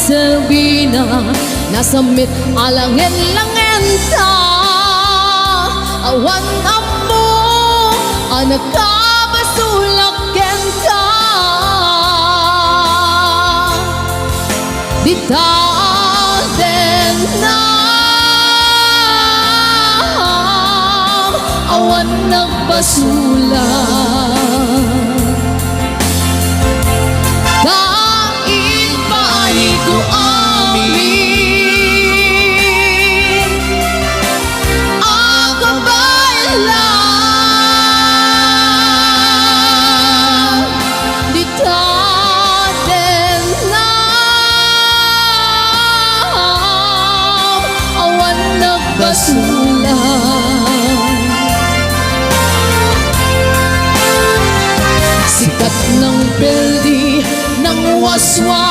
silbi na nasamit alangin-langin ta. Awan mo anak kabasulaken ka. Dita den na awan nagbasulat. Kain paani ko amin ako bailan dita den na awan nagbasulat. Sikat ng pildi ng waswas